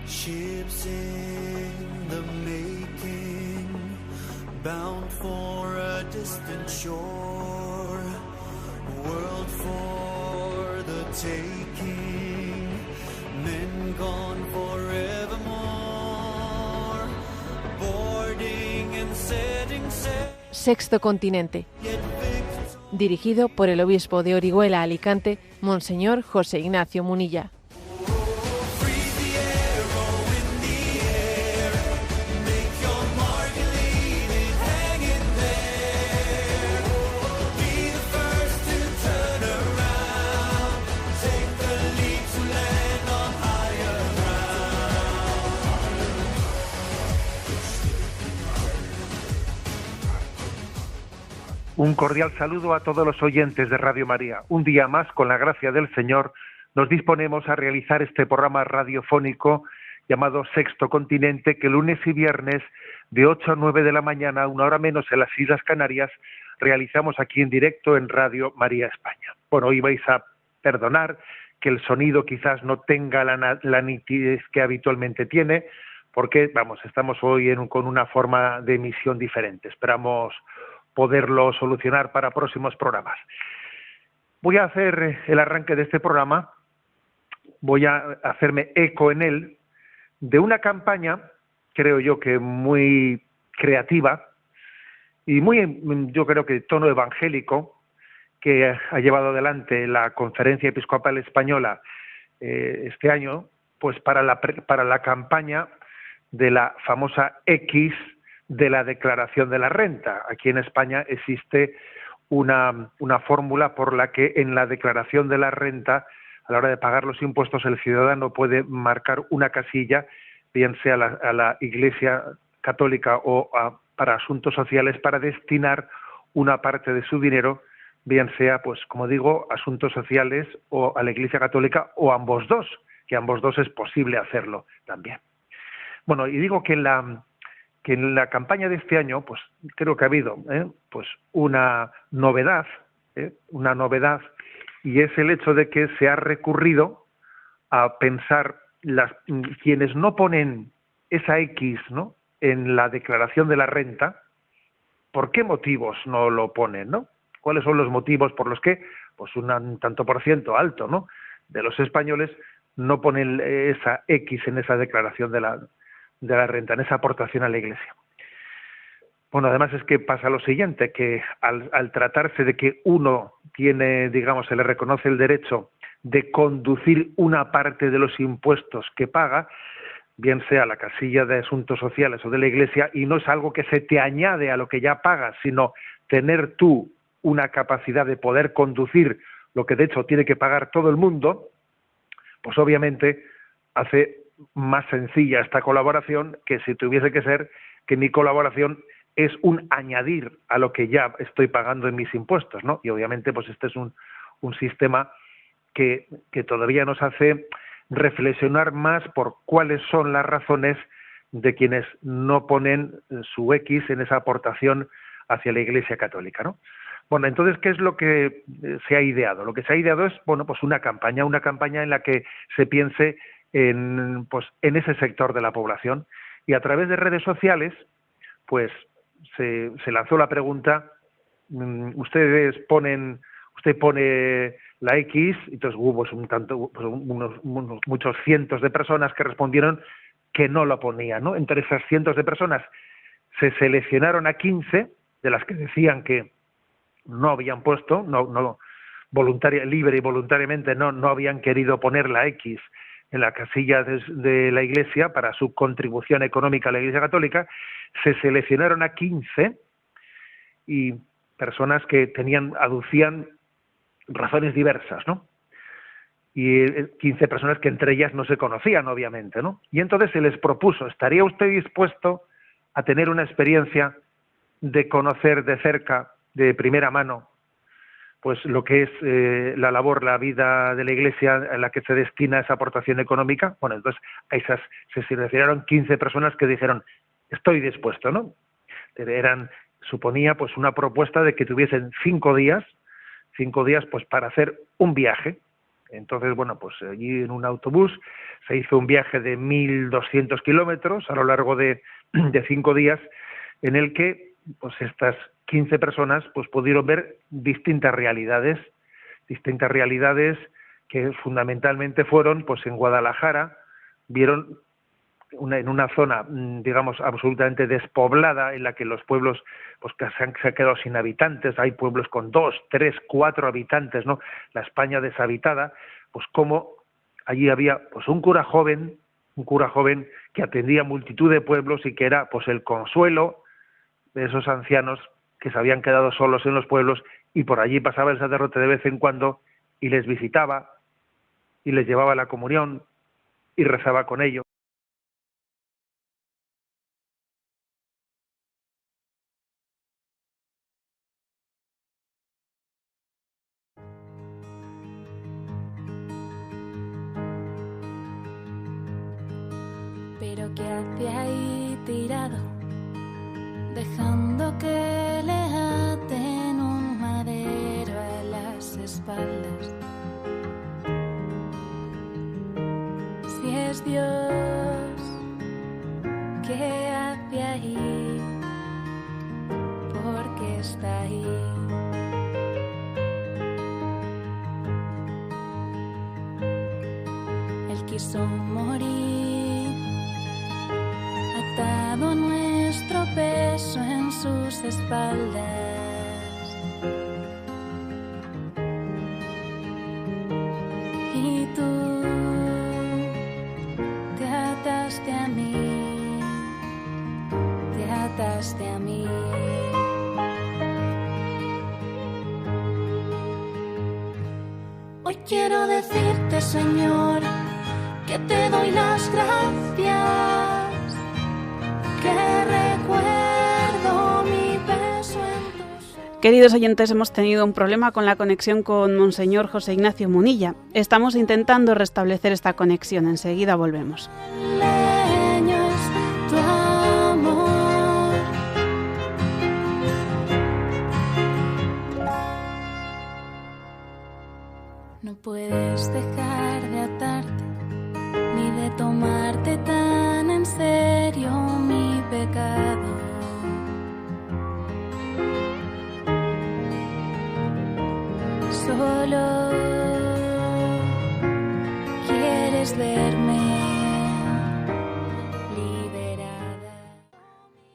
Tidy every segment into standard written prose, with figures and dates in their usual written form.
Ships in the making, bound for a distant shore, world for the taking, men gone forevermore, boarding and setting sail. Sexto Continente, dirigido por el obispo de Orihuela, Alicante, Monseñor José Ignacio Munilla. Un cordial saludo a todos los oyentes de Radio María. Un día más, con la gracia del Señor, nos disponemos a realizar este programa radiofónico llamado Sexto Continente, que lunes y viernes de 8 a 9 de la mañana, una hora menos en las Islas Canarias, realizamos aquí en directo en Radio María España. Bueno, hoy vais a perdonar que el sonido quizás no tenga la nitidez que habitualmente tiene, porque, estamos hoy con una forma de emisión diferente. Esperamos poderlo solucionar para próximos programas. Voy a hacer el arranque de este programa, voy a hacerme eco en él de una campaña, creo yo que muy creativa y muy, yo creo que de tono evangélico, que ha llevado adelante la Conferencia Episcopal Española este año, pues para la campaña de la famosa X de la declaración de la renta. Aquí en España existe una fórmula por la que en la declaración de la renta, a la hora de pagar los impuestos, el ciudadano puede marcar una casilla, bien sea a la Iglesia Católica o para asuntos sociales, para destinar una parte de su dinero, bien sea, pues como digo, asuntos sociales o a la Iglesia Católica, o ambos dos, que ambos dos es posible hacerlo también. Bueno, y digo que en la campaña de este año, pues creo que ha habido pues una novedad, y es el hecho de que se ha recurrido a pensar quienes no ponen esa X, ¿no?, en la declaración de la renta, ¿por qué motivos no lo ponen, no? ¿Cuáles son los motivos por los que, pues un tanto por ciento alto, ¿no?, de los españoles no ponen esa X en esa declaración de la renta, en esa aportación a la Iglesia? Bueno, además es que pasa lo siguiente, que al tratarse de que uno tiene, se le reconoce el derecho de conducir una parte de los impuestos que paga, bien sea la casilla de asuntos sociales o de la Iglesia, y no es algo que se te añade a lo que ya pagas, sino tener tú una capacidad de poder conducir lo que de hecho tiene que pagar todo el mundo, pues obviamente hace más sencilla esta colaboración que si tuviese que ser que mi colaboración es un añadir a lo que ya estoy pagando en mis impuestos, ¿no? Y obviamente pues este es un sistema que todavía nos hace reflexionar más por cuáles son las razones de quienes no ponen su X en esa aportación hacia la Iglesia Católica, ¿no? Bueno, entonces, ¿qué es lo que se ha ideado? Lo que se ha ideado es, pues una campaña en la que se piense en ese sector de la población, y a través de redes sociales pues se lanzó la pregunta, usted pone la X, entonces hubo muchos cientos de personas que respondieron que no lo ponían, ¿no? Entre esas cientos de personas se seleccionaron a 15 de las que decían que no habían puesto, libre y voluntariamente no habían querido poner la X en la casilla de la Iglesia para su contribución económica a la Iglesia Católica. Se seleccionaron a 15 y personas que aducían razones diversas, ¿no? Y 15 personas que entre ellas no se conocían, obviamente, ¿no? Y entonces se les propuso, ¿estaría usted dispuesto a tener una experiencia de conocer de cerca, de primera mano, pues lo que es la labor, la vida de la Iglesia en la que se destina esa aportación económica? Bueno, entonces a esas se seleccionaron 15 personas que dijeron, estoy dispuesto, ¿no? Suponía pues una propuesta de que tuviesen 5 días pues para hacer un viaje Entonces, bueno, pues allí en un autobús se hizo un viaje de 1.200 kilómetros a lo largo de 5 días, en el que pues estas 15 personas pues pudieron ver distintas realidades que fundamentalmente fueron pues en Guadalajara, vieron en una zona, digamos, absolutamente despoblada, en la que los pueblos pues que se han quedado sin habitantes, hay pueblos con 2, 3, 4 habitantes, ¿no? La España deshabitada, pues como allí había pues un cura joven que atendía multitud de pueblos y que era pues el consuelo de esos ancianos que se habían quedado solos en los pueblos, y por allí pasaba el sacerdote de vez en cuando y les visitaba y les llevaba la comunión y rezaba con ellos. Pero ¿qué hace ahí tirado, dejando que le aten un madero a las espaldas? Si es Dios, ¿qué hace ahí? ¿Por qué está ahí? Él quiso morir, atado nuestro peso en sus espaldas. Y tú te ataste a mí, te ataste a mí. Hoy quiero decirte, Señor, que te doy las gracias, que recuerdo mi peso en tus... Queridos oyentes, hemos tenido un problema con la conexión con Monseñor José Ignacio Munilla. Estamos intentando restablecer esta conexión. Enseguida volvemos. Leño es tu amor. No puedes dejar de atarte, ni de tomarte tan en serio mi pecado. Solo quieres verme liberada.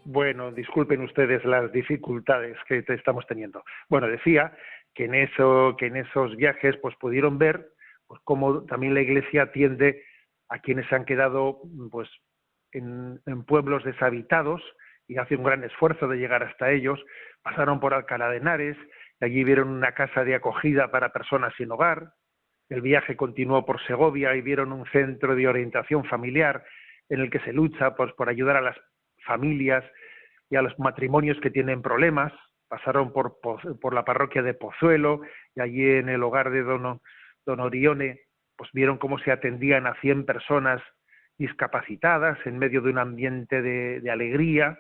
Bueno, disculpen ustedes las dificultades que estamos teniendo. Bueno, decía que en esos viajes pues pudieron ver pues cómo también la Iglesia atiende a quienes se han quedado pues en pueblos deshabitados y hace un gran esfuerzo de llegar hasta ellos. Pasaron por Alcalá de Henares y allí vieron una casa de acogida para personas sin hogar. El viaje continuó por Segovia y vieron un centro de orientación familiar en el que se lucha pues por ayudar a las familias y a los matrimonios que tienen problemas. Pasaron por la parroquia de Pozuelo y allí en el hogar de Don Orione pues vieron cómo se atendían a 100 personas discapacitadas en medio de un ambiente de alegría.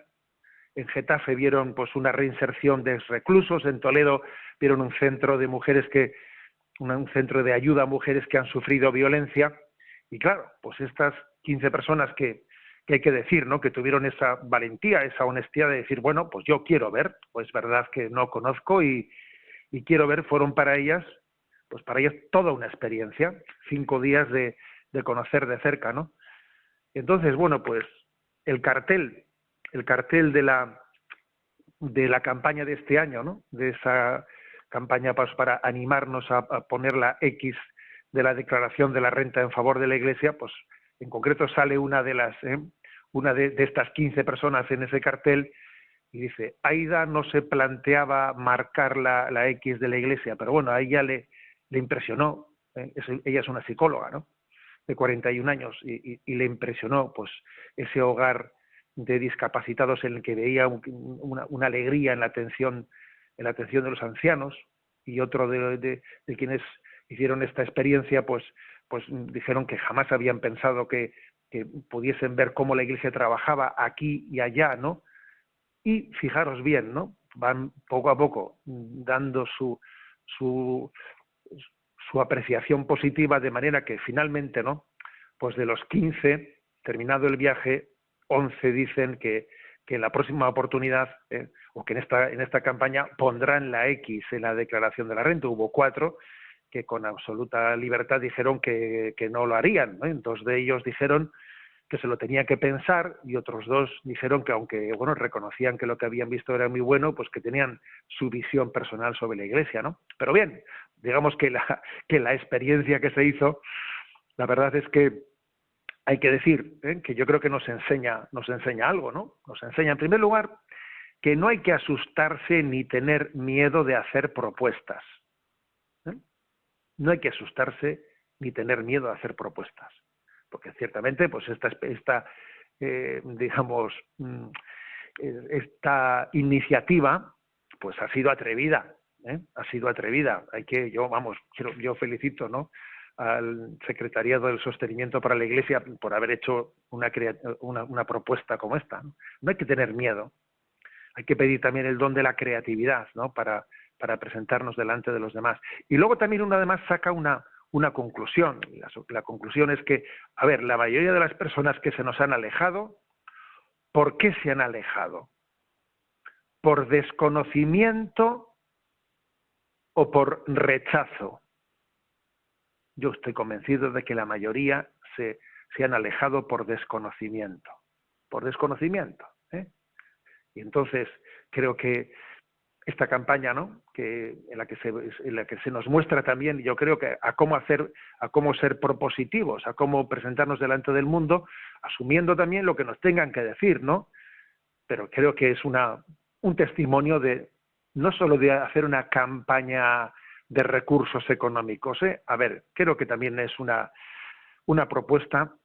En Getafe vieron pues una reinserción de reclusos. En Toledo vieron un centro de mujeres un centro de ayuda a mujeres que han sufrido violencia. Y claro, pues estas 15 personas que hay que decir, ¿no?, que tuvieron esa valentía, esa honestidad de decir, bueno, pues yo quiero ver, pues verdad que no conozco y quiero ver, fueron para ellas toda una experiencia, 5 días de conocer de cerca, ¿no? Entonces, bueno, pues el cartel de la campaña de este año, ¿no?, de esa campaña pues, para animarnos a poner la X de la declaración de la renta en favor de la Iglesia, pues en concreto sale una de estas 15 personas en ese cartel y dice: Aida no se planteaba marcar la X de la Iglesia, pero bueno, a ella le impresionó, ella es una psicóloga, ¿no?, de 41 años, y le impresionó pues ese hogar de discapacitados en el que veía una alegría en la atención de los ancianos. Y otro de quienes hicieron esta experiencia pues dijeron que jamás habían pensado que pudiesen ver cómo la Iglesia trabajaba aquí y allá, ¿no? Y fijaros bien, ¿no?, van poco a poco dando su su apreciación positiva, de manera que finalmente, ¿no? Pues de los 15, terminado el viaje, 11 dicen que en la próxima oportunidad, o que en esta campaña pondrán la X en la declaración de la renta. Hubo 4 que con absoluta libertad dijeron que no lo harían, ¿no? 2 de ellos dijeron que se lo tenía que pensar, y otros 2 dijeron que, aunque bueno, reconocían que lo que habían visto era muy bueno, pues que tenían su visión personal sobre la Iglesia, ¿no? Pero bien, digamos que la experiencia que se hizo, la verdad es que hay que decir, que yo creo que nos enseña algo, ¿no? Nos enseña, en primer lugar, que no hay que asustarse ni tener miedo de hacer propuestas. No hay que asustarse ni tener miedo de hacer propuestas, porque ciertamente, pues esta iniciativa, pues ha sido atrevida, ha sido atrevida. Yo felicito, ¿no?, al Secretariado del Sostenimiento para la Iglesia por haber hecho una propuesta como esta, ¿no? No hay que tener miedo, hay que pedir también el don de la creatividad, ¿no?, para presentarnos delante de los demás. Y luego también uno además saca una conclusión. La conclusión es que, a ver, la mayoría de las personas que se nos han alejado, ¿por qué se han alejado? ¿Por desconocimiento o por rechazo? Yo estoy convencido de que la mayoría se han alejado por desconocimiento. Por desconocimiento, Y entonces creo que esta campaña, ¿no?, en la que se nos muestra también, yo creo que a cómo ser propositivos, a cómo presentarnos delante del mundo, asumiendo también lo que nos tengan que decir, ¿no? Pero creo que es un testimonio no solo de hacer una campaña de recursos económicos, A ver, creo que también es una propuesta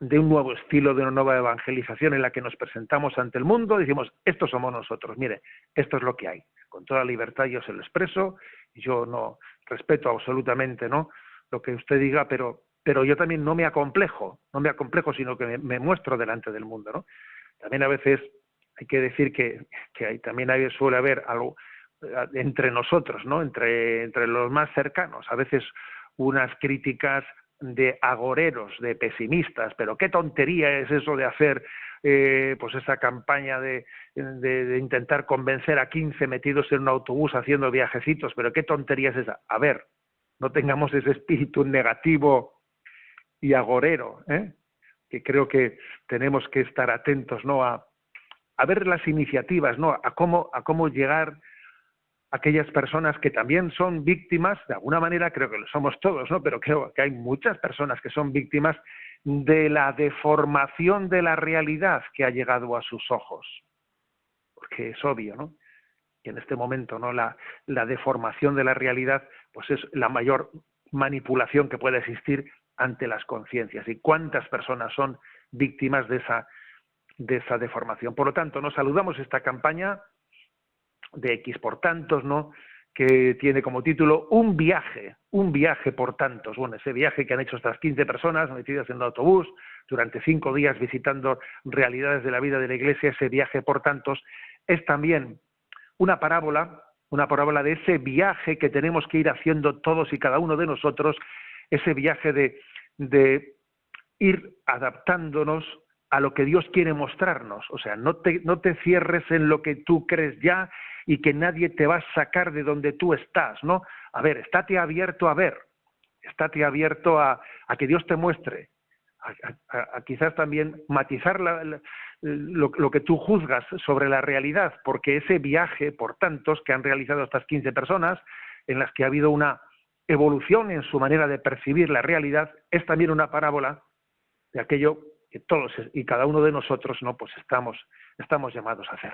de un nuevo estilo, de una nueva evangelización en la que nos presentamos ante el mundo, decimos, estos somos nosotros, mire, esto es lo que hay. Con toda libertad yo se lo expreso, yo no respeto absolutamente, ¿no?, lo que usted diga, pero yo también no me acomplejo, sino que me muestro delante del mundo, ¿no? También a veces hay que decir que suele haber algo entre nosotros, ¿no?, entre los más cercanos, a veces unas críticas de agoreros, de pesimistas, pero qué tontería es eso de hacer pues esa campaña de intentar convencer a 15 metidos en un autobús haciendo viajecitos, pero qué tontería es esa. A ver, no tengamos ese espíritu negativo y agorero, que creo que tenemos que estar atentos, ¿no?, a ver las iniciativas, ¿no?, a cómo llegar aquellas personas que también son víctimas, de alguna manera creo que lo somos todos, ¿no?, pero creo que hay muchas personas que son víctimas de la deformación de la realidad que ha llegado a sus ojos. Porque es obvio, ¿no?, que en este momento, ¿no?, la deformación de la realidad pues es la mayor manipulación que puede existir ante las conciencias. ¿Y cuántas personas son víctimas de esa deformación? Por lo tanto, nos saludamos esta campaña de X por tantos, ¿no?, que tiene como título un viaje por tantos. Bueno, ese viaje que han hecho estas 15 personas metidas en un autobús durante 5 días visitando realidades de la vida de la Iglesia, ese viaje por tantos es también una parábola de ese viaje que tenemos que ir haciendo todos y cada uno de nosotros, ese viaje de ir adaptándonos a lo que Dios quiere mostrarnos. O sea, no te cierres en lo que tú crees ya y que nadie te va a sacar de donde tú estás, ¿no? A ver, estate abierto a que Dios te muestre, a quizás también matizar lo que tú juzgas sobre la realidad, porque ese viaje por tantos que han realizado estas 15 personas, en las que ha habido una evolución en su manera de percibir la realidad, es también una parábola de aquello que todos y cada uno de nosotros, ¿no?, pues estamos llamados a hacer.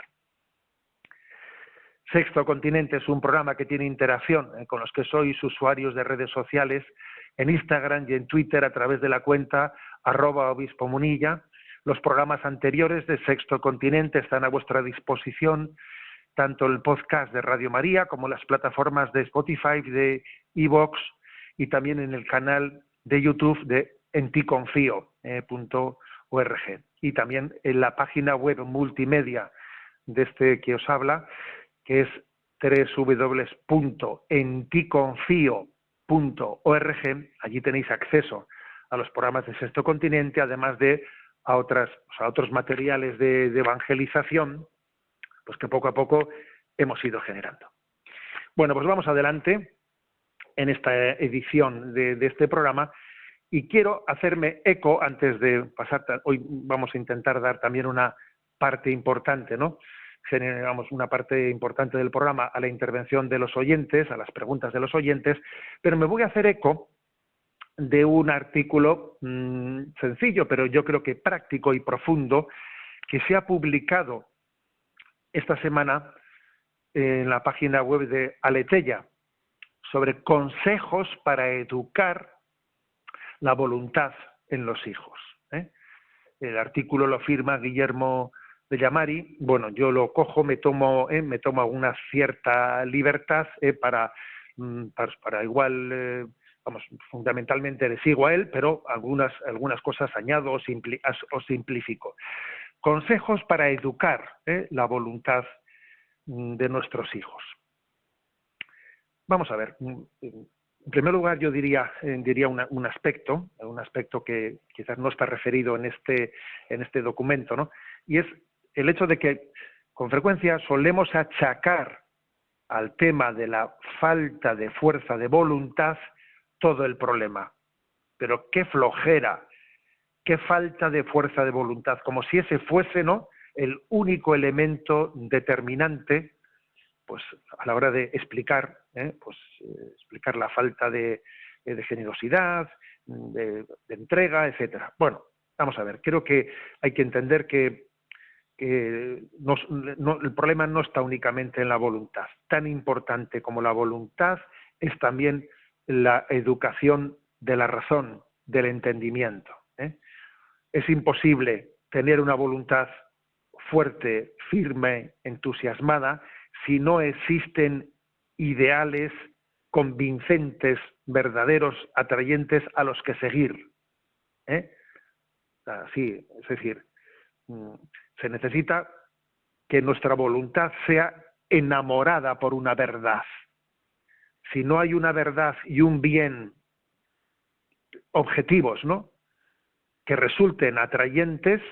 Sexto Continente es un programa que tiene interacción con los que sois usuarios de redes sociales, en Instagram y en Twitter a través de la cuenta @obispomunilla. Los programas anteriores de Sexto Continente están a vuestra disposición, tanto el podcast de Radio María como las plataformas de Spotify, de iVoox y también en el canal de YouTube de enticonfio.org y también en la página web multimedia de este que os habla, que es www.enticonfio.org. allí tenéis acceso a los programas de Sexto Continente, además de a otros materiales de evangelización, pues que poco a poco hemos ido generando. Bueno, pues vamos adelante en esta edición de este programa, y quiero hacerme eco, antes de pasar, hoy vamos a intentar dar también una parte importante, ¿no? Generamos una parte importante del programa a la intervención de los oyentes, a las preguntas de los oyentes, pero me voy a hacer eco de un artículo sencillo, pero yo creo que práctico y profundo, que se ha publicado esta semana en la página web de Aleteia, sobre consejos para educar la voluntad en los hijos. El artículo lo firma Guillermo de Llamari. Bueno, yo lo cojo, me tomo una cierta libertad para igual, fundamentalmente le sigo a él, pero algunas cosas añado o simplifico. Consejos para educar la voluntad de nuestros hijos. Vamos a ver. En primer lugar, yo diría un aspecto que quizás no está referido en este documento, ¿no? Y es el hecho de que con frecuencia solemos achacar al tema de la falta de fuerza de voluntad todo el problema. Pero qué flojera, qué falta de fuerza de voluntad, como si ese fuese, ¿no?, el único elemento determinante, pues a la hora de explicar, explicar la falta de generosidad, de entrega, etcétera. Bueno, vamos a ver, creo que hay que entender que el problema no está únicamente en la voluntad. Tan importante como la voluntad es también la educación de la razón, del entendimiento. Es imposible tener una voluntad fuerte, firme, entusiasmada, si no existen ideales convincentes, verdaderos, atrayentes a los que seguir. Sí, es decir, se necesita que nuestra voluntad sea enamorada por una verdad. Si no hay una verdad y un bien objetivos, ¿no?, que resulten atrayentes,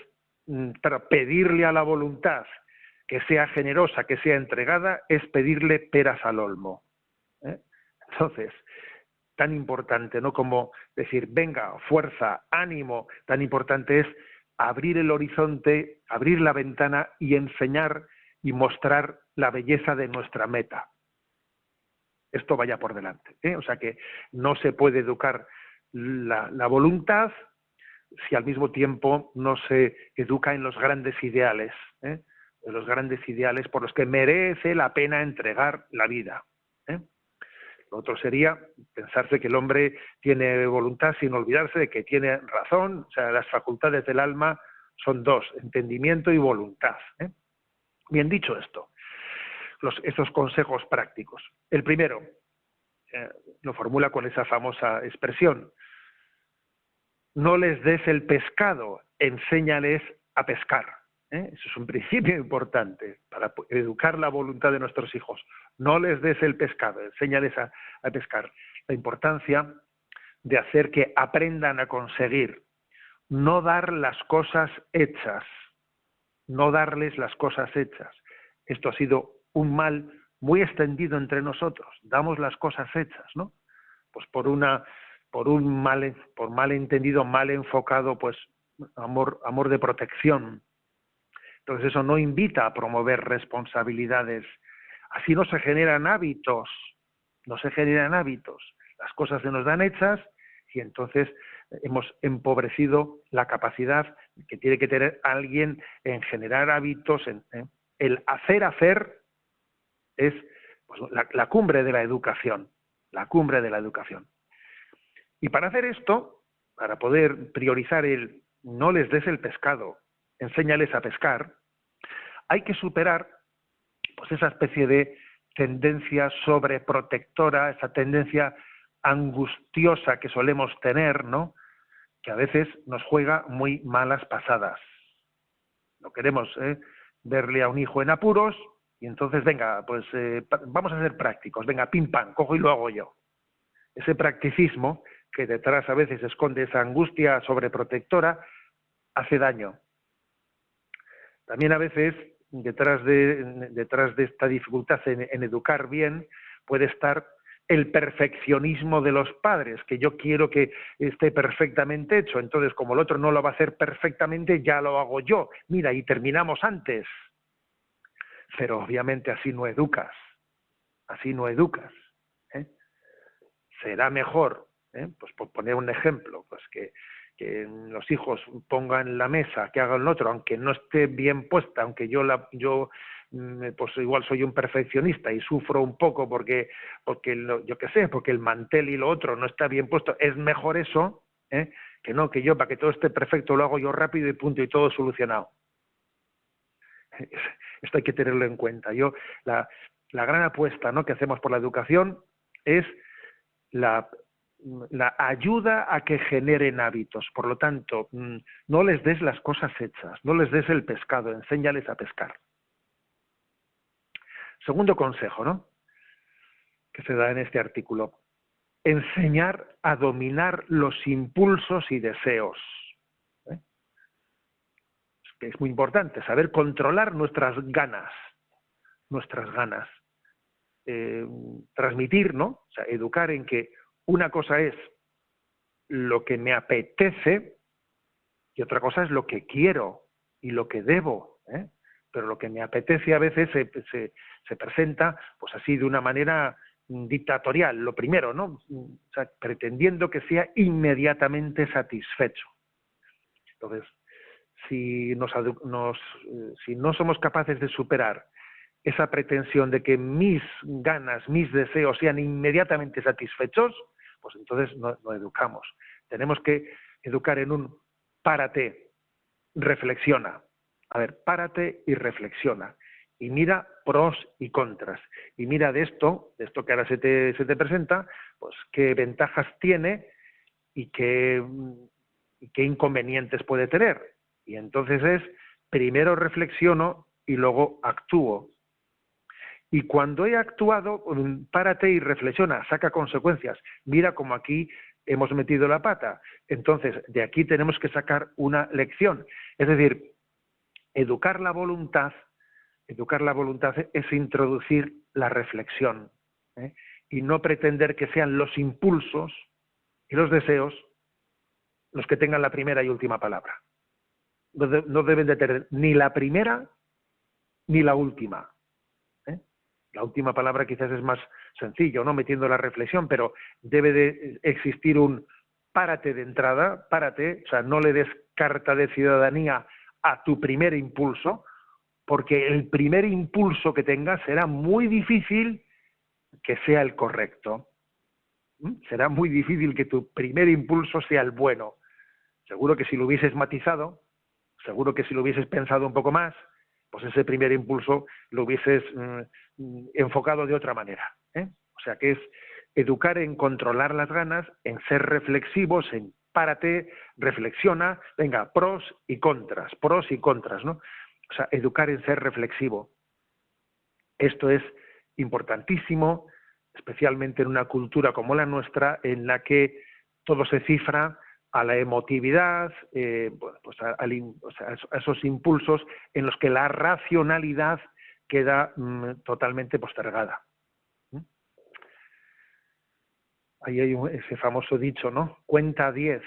para pedirle a la voluntad que sea generosa, que sea entregada, es pedirle peras al olmo. Entonces, tan importante, ¿no?, como decir, venga, fuerza, ánimo, tan importante es abrir el horizonte, abrir la ventana y enseñar y mostrar la belleza de nuestra meta. Esto vaya por delante, O sea que no se puede educar la voluntad si al mismo tiempo no se educa en los grandes ideales, en los grandes ideales por los que merece la pena entregar la vida. Lo otro sería pensarse que el hombre tiene voluntad sin olvidarse de que tiene razón. O sea, las facultades del alma son dos, entendimiento y voluntad. Bien, dicho esto, estos consejos prácticos. El primero lo formula con esa famosa expresión: no les des el pescado, enséñales a pescar. Eso es un principio importante para educar la voluntad de nuestros hijos. No les des el pescado, enséñales a pescar. La importancia de hacer que aprendan a conseguir, no dar las cosas hechas, no darles las cosas hechas. Esto ha sido un mal muy extendido entre nosotros. Damos las cosas hechas, ¿no? Pues por malentendido, mal enfocado, pues amor de protección. Entonces eso no invita a promover responsabilidades. Así no se generan hábitos. Las cosas se nos dan hechas y entonces hemos empobrecido la capacidad que tiene que tener alguien en generar hábitos. El hacer es, pues, la cumbre de la educación. La cumbre de la educación. Y para hacer esto, para poder priorizar el no les des el pescado, enséñales a pescar, hay que superar, pues, esa especie de tendencia sobreprotectora, esa tendencia angustiosa que solemos tener, ¿no?, que a veces nos juega muy malas pasadas. No queremos verle a un hijo en apuros y entonces, venga, pues vamos a ser prácticos, venga, pim pam, cojo y lo hago yo. ese practicismo que detrás a veces esconde esa angustia sobreprotectora, hace daño. También a veces detrás de esta dificultad en educar bien puede estar el perfeccionismo de los padres, que yo quiero que esté perfectamente hecho, entonces como el otro no lo va a hacer perfectamente, ya lo hago yo. Mira, y terminamos antes. Pero obviamente así no educas. Así no educas. Será mejor, pues por poner un ejemplo, pues que los hijos pongan la mesa, que hagan el otro, aunque no esté bien puesta, aunque yo pues igual soy un perfeccionista y sufro un poco porque yo qué sé, porque el mantel y lo otro no está bien puesto, es mejor eso, que yo, para que todo esté perfecto, lo hago yo rápido y punto, y todo solucionado. Esto hay que tenerlo en cuenta. La gran apuesta, ¿no?, que hacemos por la educación es la ayuda a que generen hábitos. Por lo tanto, no les des las cosas hechas, no les des el pescado, enséñales a pescar. Segundo consejo, ¿no?, que se da en este artículo: enseñar a dominar los impulsos y deseos. Es muy importante saber controlar nuestras ganas. Transmitir, ¿no?, o sea, educar en que una cosa es lo que me apetece y otra cosa es lo que quiero y lo que debo, pero lo que me apetece a veces se presenta pues así de una manera dictatorial, lo primero, ¿no?, o sea, pretendiendo que sea inmediatamente satisfecho. Entonces, si no somos capaces de superar esa pretensión de que mis ganas, mis deseos sean inmediatamente satisfechos, pues entonces no educamos. Tenemos que educar en un párate, reflexiona. A ver, párate y reflexiona. Y mira pros y contras. Y mira de esto que ahora se te presenta, pues qué ventajas tiene y qué inconvenientes puede tener. Y entonces primero reflexiono y luego actúo. Y cuando he actuado, párate y reflexiona, saca consecuencias. Mira cómo aquí hemos metido la pata. Entonces, de aquí tenemos que sacar una lección. Es decir, educar la voluntad es introducir la reflexión, y no pretender que sean los impulsos y los deseos los que tengan la primera y última palabra. No deben de tener ni la primera ni la última. La última palabra quizás es más sencillo, ¿no?, metiendo la reflexión, pero debe de existir un párate de entrada, párate, o sea, no le des carta de ciudadanía a tu primer impulso, porque el primer impulso que tengas será muy difícil que sea el correcto. Será muy difícil que tu primer impulso sea el bueno. Seguro que si lo hubieses matizado, seguro que si lo hubieses pensado un poco más, pues ese primer impulso lo hubieses enfocado de otra manera. O sea que es educar en controlar las ganas, en ser reflexivos, en párate, reflexiona, venga, pros y contras, ¿no? O sea, educar en ser reflexivo. Esto es importantísimo, especialmente en una cultura como la nuestra, en la que todo se cifra a la emotividad, pues a esos impulsos en los que la racionalidad queda totalmente postergada. Ahí hay ese famoso dicho, ¿no? Cuenta 10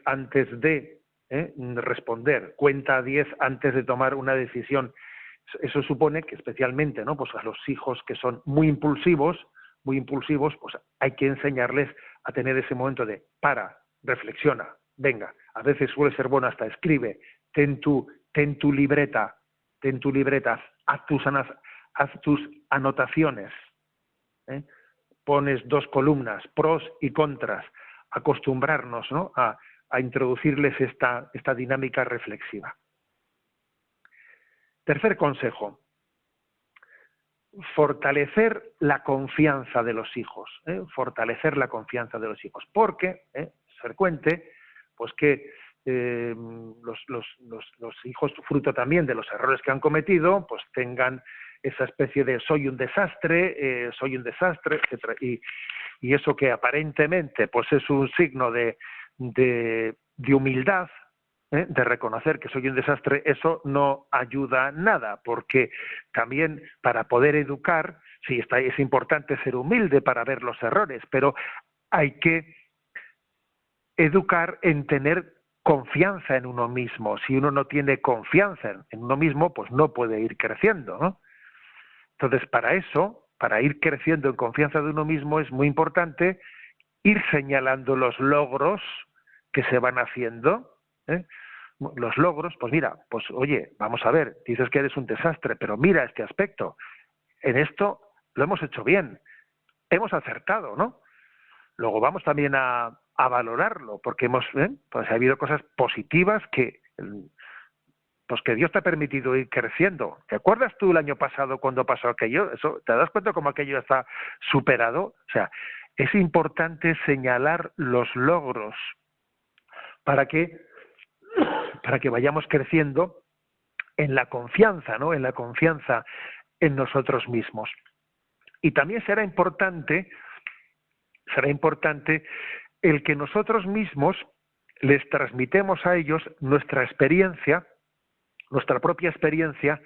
antes de responder, cuenta 10 antes de tomar una decisión. Eso supone que especialmente, ¿no?, pues a los hijos que son muy impulsivos, pues hay que enseñarles a tener ese momento de reflexiona, venga, a veces suele ser bueno hasta escribe, ten tu libreta, haz tus anotaciones, pones 2 columnas, pros y contras, acostumbrarnos, ¿no?, a introducirles esta dinámica reflexiva. Tercer consejo: fortalecer la confianza de los hijos, porque es frecuente pues que los hijos, fruto también de los errores que han cometido, pues tengan esa especie de soy un desastre, etcétera, y eso que aparentemente pues es un signo de humildad, de reconocer que soy un desastre, eso no ayuda nada, porque también para poder educar, sí, es importante ser humilde para ver los errores, pero hay que educar en tener confianza en uno mismo. Si uno no tiene confianza en uno mismo, pues no puede ir creciendo, ¿no? Entonces, para eso, para ir creciendo en confianza de uno mismo, es muy importante ir señalando los logros que se van haciendo, ¿eh? Los logros, pues mira, pues oye, vamos a ver, dices que eres un desastre, pero mira este aspecto. En esto lo hemos hecho bien, hemos acertado, ¿no? Luego vamos también a valorarlo, porque pues ha habido cosas positivas que Dios te ha permitido ir creciendo. ¿Te acuerdas tú el año pasado cuando pasó aquello? Eso, ¿te das cuenta cómo aquello está superado? O sea, es importante señalar los logros para que vayamos creciendo en la confianza, ¿no? En la confianza en nosotros mismos. Y también será importante el que nosotros mismos les transmitemos a ellos nuestra experiencia, nuestra propia experiencia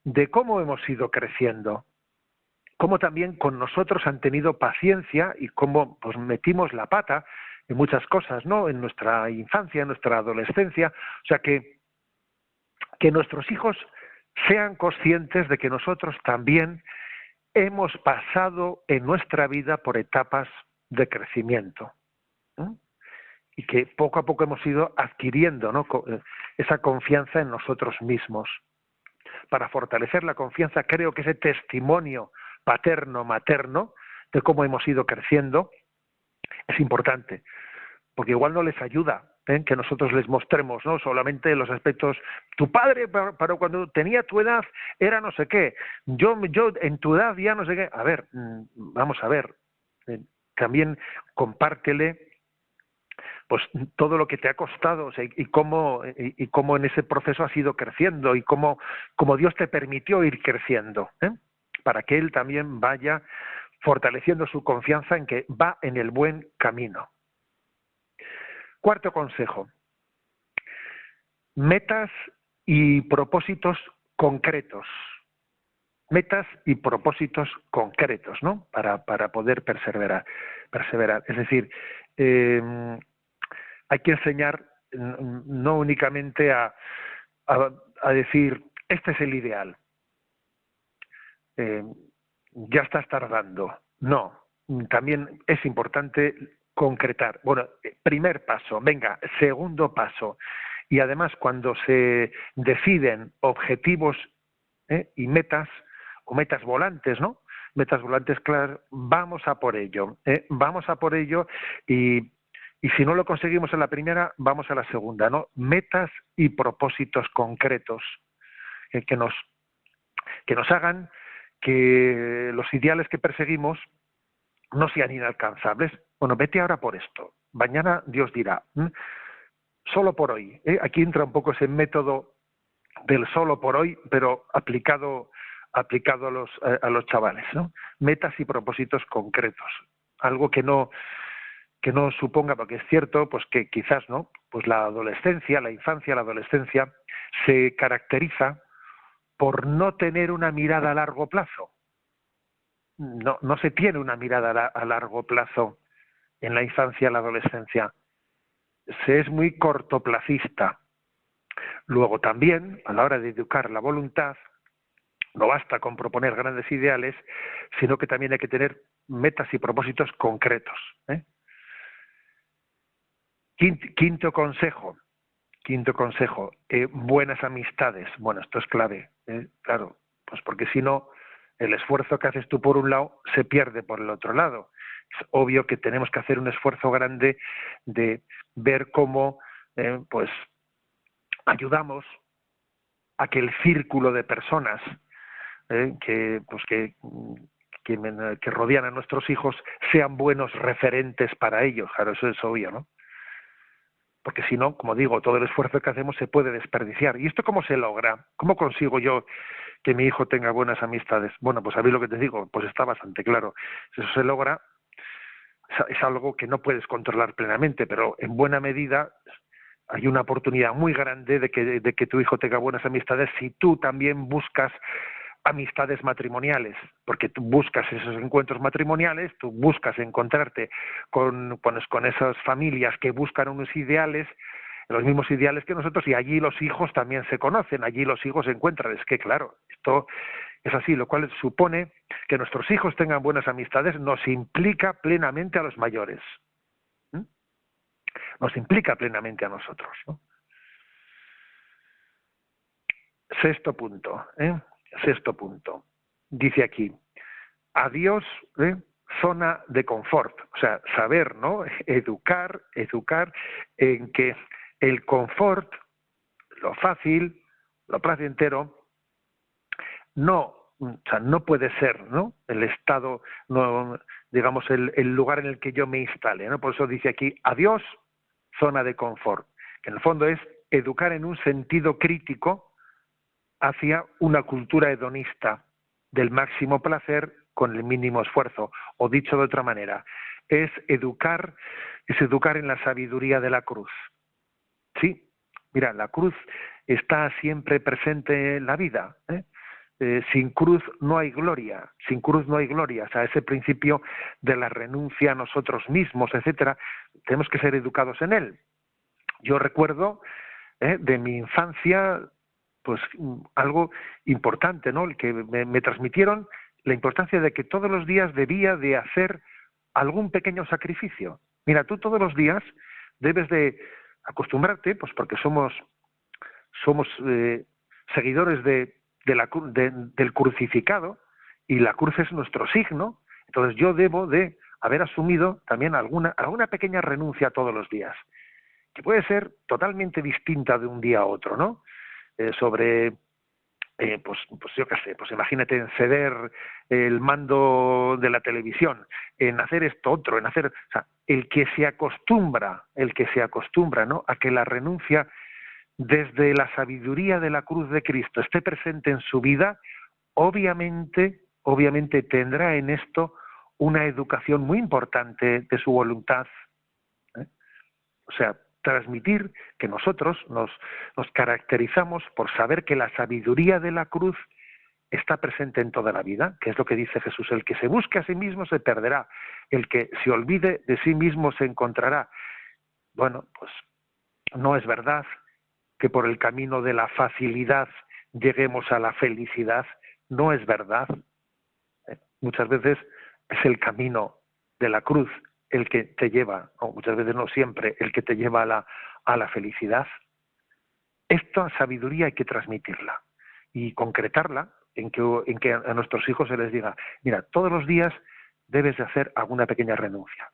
de cómo hemos ido creciendo, cómo también con nosotros han tenido paciencia y cómo pues metimos la pata en muchas cosas, ¿no? En nuestra infancia, en nuestra adolescencia, o sea que nuestros hijos sean conscientes de que nosotros también hemos pasado en nuestra vida por etapas de crecimiento, ¿no? Y que poco a poco hemos ido adquiriendo, ¿no? Esa confianza en nosotros mismos. Para fortalecer la confianza, creo que ese testimonio paterno-materno de cómo hemos ido creciendo es importante, porque igual no les ayuda que nosotros les mostremos, ¿no? Solamente los aspectos. Tu padre, para cuando tenía tu edad, era no sé qué. Yo en tu edad ya no sé qué. A ver, vamos a ver. También compártele pues todo lo que te ha costado, o sea, y cómo en ese proceso has ido creciendo y cómo Dios te permitió ir creciendo, para que él también vaya fortaleciendo su confianza en que va en el buen camino. Cuarto consejo: metas y propósitos concretos. Metas y propósitos concretos, ¿no? Para poder perseverar. Es decir, hay que enseñar no únicamente a decir, este es el ideal, ya estás tardando. No, también es importante concretar. Bueno, primer paso, venga, segundo paso. Y además, cuando se deciden objetivos y metas, o metas volantes, ¿no? Metas volantes claras, vamos a por ello, y si no lo conseguimos en la primera, vamos a la segunda, ¿no? Metas y propósitos concretos que nos hagan que los ideales que perseguimos no sean inalcanzables. Bueno, vete ahora por esto, mañana Dios dirá, solo por hoy. Aquí entra un poco ese método del solo por hoy, pero aplicado a los chavales, ¿no? Metas y propósitos concretos, algo que no suponga, porque es cierto, pues que quizás, ¿no? Pues la infancia, la adolescencia se caracteriza por no tener una mirada a largo plazo. No se tiene una mirada a largo plazo en la infancia y la adolescencia. Se es muy cortoplacista. Luego también, a la hora de educar la voluntad, no basta con proponer grandes ideales, sino que también hay que tener metas y propósitos concretos, Quinto consejo, buenas amistades. Bueno, esto es clave, claro, pues porque si no, el esfuerzo que haces tú por un lado se pierde por el otro lado. Es obvio que tenemos que hacer un esfuerzo grande de ver cómo pues ayudamos a que el círculo de personas que rodean a nuestros hijos sean buenos referentes para ellos. Claro, eso es obvio, ¿no? Porque si no, como digo, todo el esfuerzo que hacemos se puede desperdiciar. ¿Y esto cómo se logra? ¿Cómo consigo yo que mi hijo tenga buenas amistades. Bueno, pues a mí lo que te digo, pues está bastante claro. Si eso se logra, es algo que no puedes controlar plenamente, pero en buena medida hay una oportunidad muy grande de que tu hijo tenga buenas amistades si tú también buscas amistades matrimoniales, porque tú buscas esos encuentros matrimoniales, tú buscas encontrarte con esas familias que buscan unos ideales, los mismos ideales que nosotros, y allí los hijos también se conocen, allí los hijos se encuentran. Es que claro, esto es así, lo cual supone que nuestros hijos tengan buenas amistades, nos implica plenamente a los mayores, ¿Mm? Nos implica plenamente a nosotros, ¿no? Sexto punto, Sexto punto. Dice aquí, adiós, zona de confort. O sea, saber, ¿no? Educar en que el confort, lo fácil, lo placentero, no puede ser, ¿no? El estado, no, digamos, el lugar en el que yo me instale, ¿no? Por eso dice aquí, adiós, zona de confort. Que en el fondo es educar en un sentido crítico hacia una cultura hedonista del máximo placer con el mínimo esfuerzo, o dicho de otra manera, es educar en la sabiduría de la cruz. Sí, mira, la cruz está siempre presente en la vida, sin cruz no hay gloria, o sea, ese principio de la renuncia a nosotros mismos, etcétera, tenemos que ser educados en él. Yo recuerdo de mi infancia, pues algo importante, ¿no? El que me transmitieron la importancia de que todos los días debía de hacer algún pequeño sacrificio. Mira, tú todos los días debes de acostumbrarte, pues porque somos seguidores del crucificado, y la cruz es nuestro signo. Entonces yo debo de haber asumido también alguna pequeña renuncia todos los días, que puede ser totalmente distinta de un día a otro, ¿no? Pues yo qué sé, pues imagínate en ceder el mando de la televisión, en hacer esto otro, o sea, el que se acostumbra, ¿no? A que la renuncia desde la sabiduría de la cruz de Cristo esté presente en su vida, obviamente tendrá en esto una educación muy importante de su voluntad, ¿eh? O sea, transmitir que nosotros nos caracterizamos por saber que la sabiduría de la cruz está presente en toda la vida, que es lo que dice Jesús: el que se busque a sí mismo se perderá, el que se olvide de sí mismo se encontrará. Bueno, pues no es verdad que por el camino de la facilidad lleguemos a la felicidad, no es verdad. Muchas veces es el camino de la cruz el que te lleva, o muchas veces no siempre, el que te lleva a la felicidad. Esta sabiduría hay que transmitirla y concretarla en que a nuestros hijos se les diga: mira, todos los días debes de hacer alguna pequeña renuncia.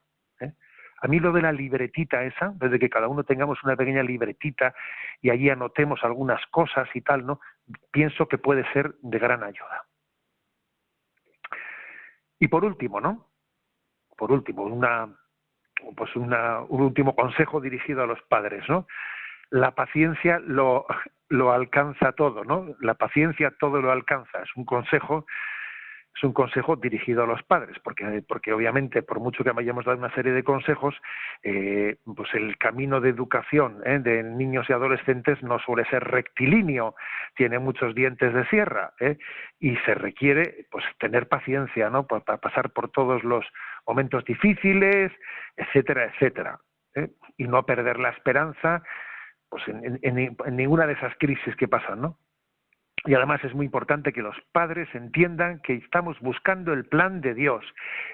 A mí lo de la libretita esa, desde que cada uno tengamos una pequeña libretita y allí anotemos algunas cosas y tal, ¿no? Pienso que puede ser de gran ayuda. Y por último, ¿no? Por último, un último consejo dirigido a los padres, ¿no? La paciencia lo alcanza todo, ¿no? La paciencia todo lo alcanza. Es un consejo dirigido a los padres, porque obviamente, por mucho que hayamos dado una serie de consejos, pues el camino de educación de niños y adolescentes no suele ser rectilíneo, tiene muchos dientes de sierra, y se requiere pues tener paciencia, ¿no? Para pasar por todos los momentos difíciles, etcétera, etcétera, y no perder la esperanza pues en ninguna de esas crisis que pasan, ¿no? Y además es muy importante que los padres entiendan que estamos buscando el plan de Dios.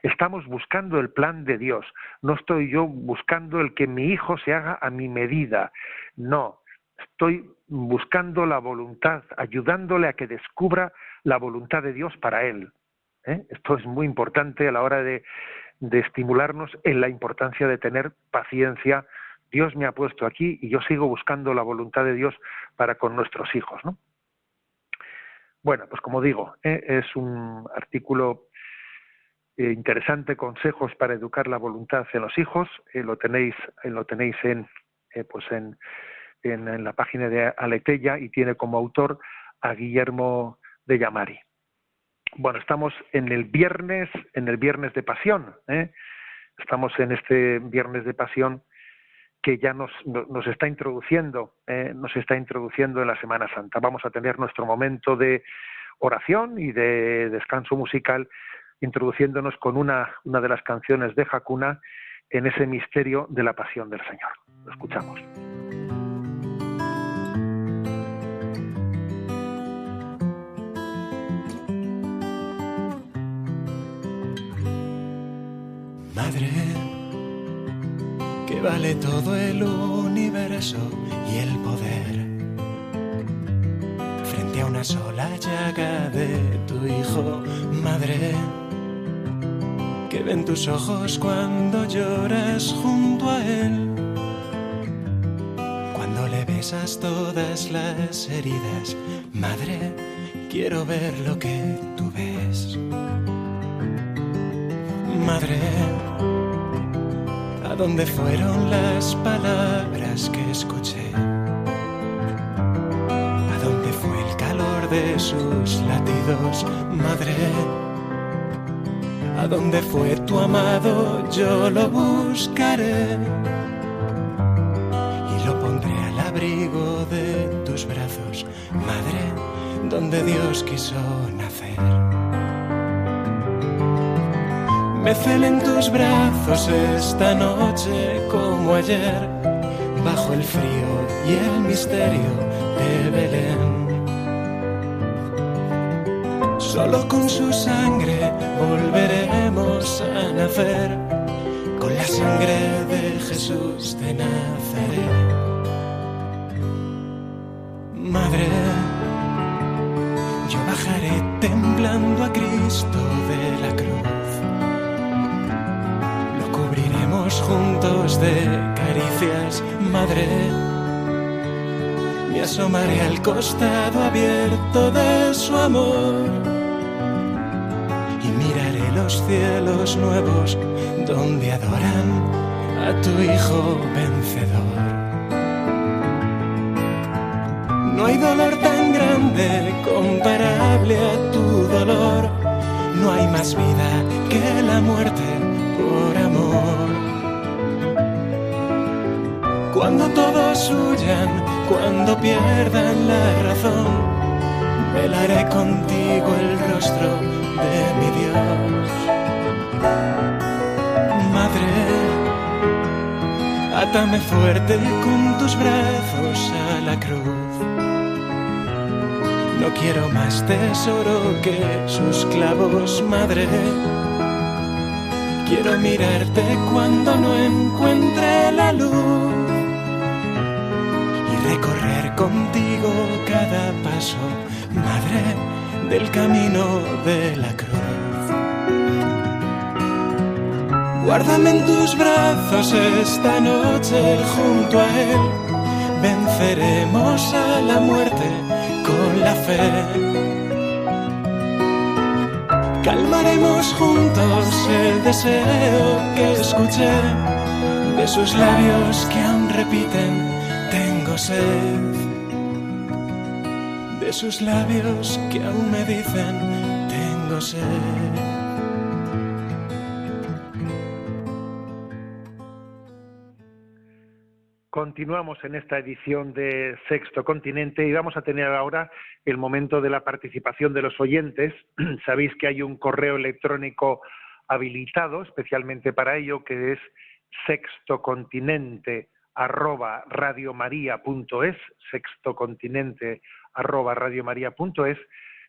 Estamos buscando el plan de Dios. No estoy yo buscando el que mi hijo se haga a mi medida. No, estoy buscando la voluntad, ayudándole a que descubra la voluntad de Dios para él. Esto es muy importante a la hora de estimularnos en la importancia de tener paciencia. Dios me ha puesto aquí y yo sigo buscando la voluntad de Dios para con nuestros hijos, ¿no? Bueno, pues como digo, es un artículo interesante, consejos para educar la voluntad en los hijos. Lo tenéis en la página de Aleteia y tiene como autor a Guillermo de Llamari. Bueno, estamos en el viernes de Pasión, ¿eh? Estamos en este viernes de Pasión que ya nos está introduciendo en la Semana Santa. Vamos a tener nuestro momento de oración y de descanso musical, introduciéndonos con una de las canciones de Hakuna en ese misterio de la Pasión del Señor. Lo escuchamos. Madre, que vale todo el universo y el poder, frente a una sola llaga de tu hijo. Madre, que ven tus ojos cuando lloras junto a él, cuando le besas todas las heridas. Madre, quiero ver lo que tú ves. Madre, ¿a dónde fueron las palabras que escuché? ¿A dónde fue el calor de sus latidos? Madre, ¿a dónde fue tu amado? Yo lo buscaré y lo pondré al abrigo de tus brazos. Madre, donde Dios quiso nacer. Me celen tus brazos esta noche como ayer, bajo el frío y el misterio de Belén. Solo con su sangre volveremos a nacer, con la sangre de Jesús de Nazaret. Madre, yo bajaré temblando a Cristo de la cruz. Juntos de caricias, madre, me asomaré al costado abierto de su amor y miraré los cielos nuevos donde adoran a tu Hijo vencedor. No hay dolor tan grande comparable a tu dolor, no hay más vida que la muerte por amor. Cuando todos huyan, cuando pierdan la razón, velaré contigo el rostro de mi Dios. Madre, átame fuerte con tus brazos a la cruz. No quiero más tesoro que sus clavos, madre. Quiero mirarte cuando no encuentre la luz, recorrer contigo cada paso, madre, del camino de la cruz. Guárdame en tus brazos esta noche junto a Él, venceremos a la muerte con la fe. Calmaremos juntos el deseo que escuché de sus labios que aún repiten: tengo sed, de sus labios que aún me dicen: tengo sed. Continuamos en esta edición de Sexto Continente y vamos a tener ahora el momento de la participación de los oyentes. Sabéis que hay un correo electrónico habilitado especialmente para ello, que es sextocontinente@radiomaria.es, sextocontinente@radiomaria.es,